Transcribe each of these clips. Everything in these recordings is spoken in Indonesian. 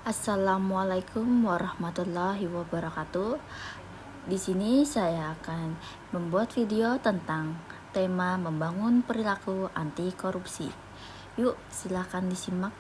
Assalamualaikum warahmatullahi wabarakatuh. Di sini saya akan membuat video tentang tema membangun perilaku anti korupsi. Yuk, silakan disimak.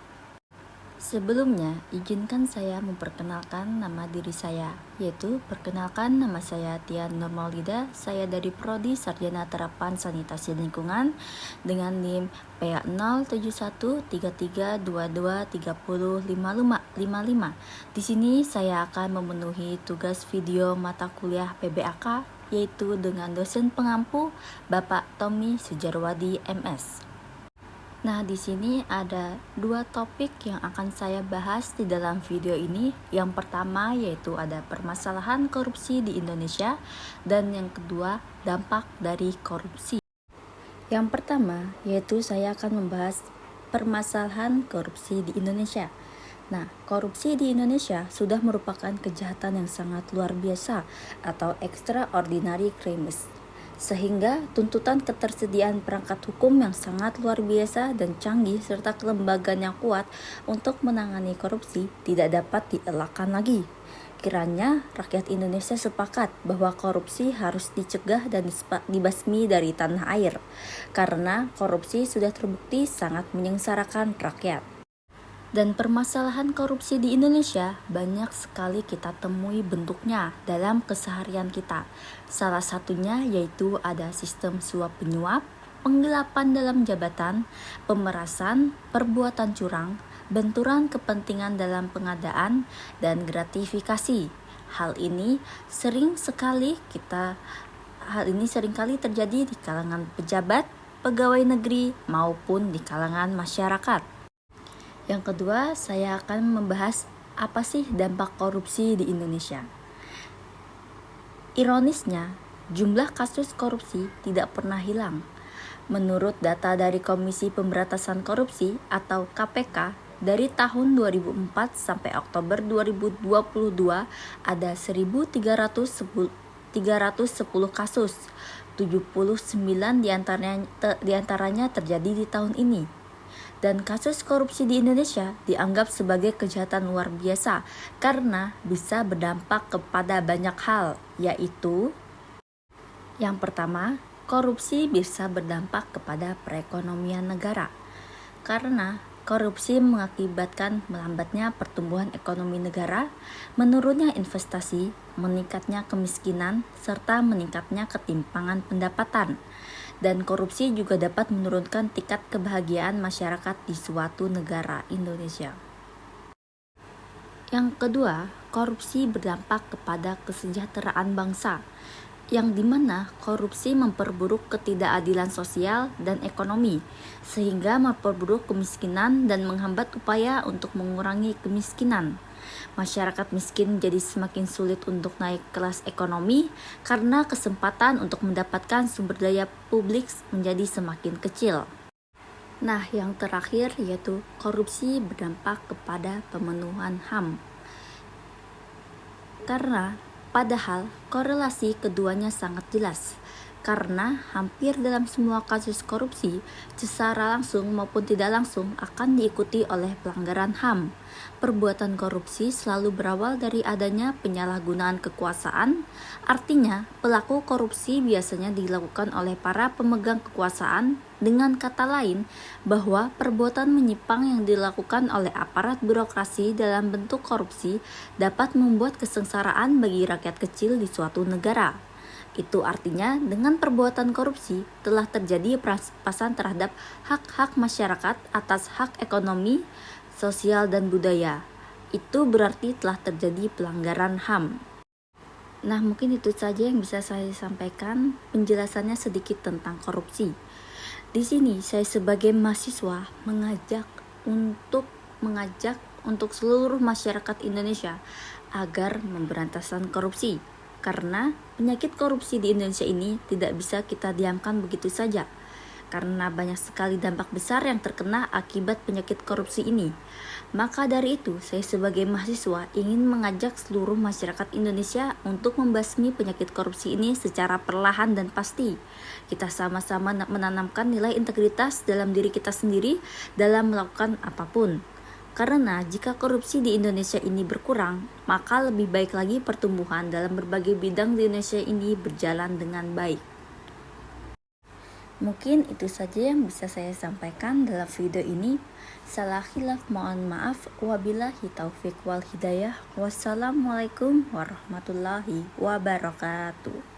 Sebelumnya, izinkan saya memperkenalkan nama diri saya, yaitu perkenalkan nama saya Tian Normalida. Saya dari Prodi Sarjana Terapan Sanitasi Lingkungan dengan NIM PA07133223055. Di sini saya akan memenuhi tugas video mata kuliah PBAK, yaitu dengan dosen pengampu Bapak Tommy Sujarwadi MS. Nah, di sini ada dua topik yang akan saya bahas di dalam video ini. Yang pertama yaitu ada permasalahan korupsi di Indonesia, dan yang kedua dampak dari korupsi. Yang pertama yaitu saya akan membahas permasalahan korupsi di Indonesia. Nah, korupsi di Indonesia sudah merupakan kejahatan yang sangat luar biasa atau extraordinary crimes, sehingga tuntutan ketersediaan perangkat hukum yang sangat luar biasa dan canggih serta kelembagaan yang kuat untuk menangani korupsi tidak dapat dielakkan lagi. Kiranya rakyat Indonesia sepakat bahwa korupsi harus dicegah dan dibasmi dari tanah air, karena korupsi sudah terbukti sangat menyengsarakan rakyat. Dan permasalahan korupsi di Indonesia banyak sekali kita temui bentuknya dalam keseharian kita. Salah satunya yaitu ada sistem suap penyuap, penggelapan dalam jabatan, pemerasan, perbuatan curang, benturan kepentingan dalam pengadaan, dan gratifikasi. Hal ini seringkali terjadi di kalangan pejabat, pegawai negeri, maupun di kalangan masyarakat. Yang kedua, saya akan membahas apa sih dampak korupsi di Indonesia. Ironisnya, jumlah kasus korupsi tidak pernah hilang. Menurut data dari Komisi Pemberantasan Korupsi atau KPK, dari tahun 2004 sampai Oktober 2022 ada 1.310 kasus, 79 diantaranya terjadi di tahun ini. Dan kasus korupsi di Indonesia dianggap sebagai kejahatan luar biasa karena bisa berdampak kepada banyak hal, yaitu yang pertama, korupsi bisa berdampak kepada perekonomian negara. Karena korupsi mengakibatkan melambatnya pertumbuhan ekonomi negara, menurunnya investasi, meningkatnya kemiskinan, serta meningkatnya ketimpangan pendapatan. Dan korupsi juga dapat menurunkan tingkat kebahagiaan masyarakat di suatu negara Indonesia. Yang kedua, korupsi berdampak kepada kesejahteraan bangsa, yang dimana korupsi memperburuk ketidakadilan sosial dan ekonomi, sehingga memperburuk kemiskinan dan menghambat upaya untuk mengurangi kemiskinan. Masyarakat miskin jadi semakin sulit untuk naik kelas ekonomi karena kesempatan untuk mendapatkan sumber daya publik menjadi semakin kecil. Nah, yang terakhir yaitu korupsi berdampak kepada pemenuhan HAM. Karena padahal korelasi keduanya sangat jelas, karena hampir dalam semua kasus korupsi, secara langsung maupun tidak langsung akan diikuti oleh pelanggaran HAM. Perbuatan korupsi selalu berawal dari adanya penyalahgunaan kekuasaan, artinya pelaku korupsi biasanya dilakukan oleh para pemegang kekuasaan. Dengan kata lain, bahwa perbuatan menyimpang yang dilakukan oleh aparat birokrasi dalam bentuk korupsi dapat membuat kesengsaraan bagi rakyat kecil di suatu negara. Itu artinya dengan perbuatan korupsi telah terjadi perampasan terhadap hak-hak masyarakat atas hak ekonomi, sosial, dan budaya. Itu berarti telah terjadi pelanggaran HAM. Nah, mungkin itu saja yang bisa saya sampaikan penjelasannya sedikit tentang korupsi. Di sini saya sebagai mahasiswa mengajak untuk seluruh masyarakat Indonesia agar memberantasan korupsi. Karena penyakit korupsi di Indonesia ini tidak bisa kita diamkan begitu saja. Karena banyak sekali dampak besar yang terkena akibat penyakit korupsi ini. Maka dari itu, saya sebagai mahasiswa ingin mengajak seluruh masyarakat Indonesia untuk membasmi penyakit korupsi ini secara perlahan dan pasti. Kita sama-sama menanamkan nilai integritas dalam diri kita sendiri dalam melakukan apapun. Karena jika korupsi di Indonesia ini berkurang, maka lebih baik lagi pertumbuhan dalam berbagai bidang di Indonesia ini berjalan dengan baik. Mungkin itu saja yang bisa saya sampaikan dalam video ini. Salah khilaf mohon maaf. Wabillahi taufik wal hidayah. Wassalamualaikum warahmatullahi wabarakatuh.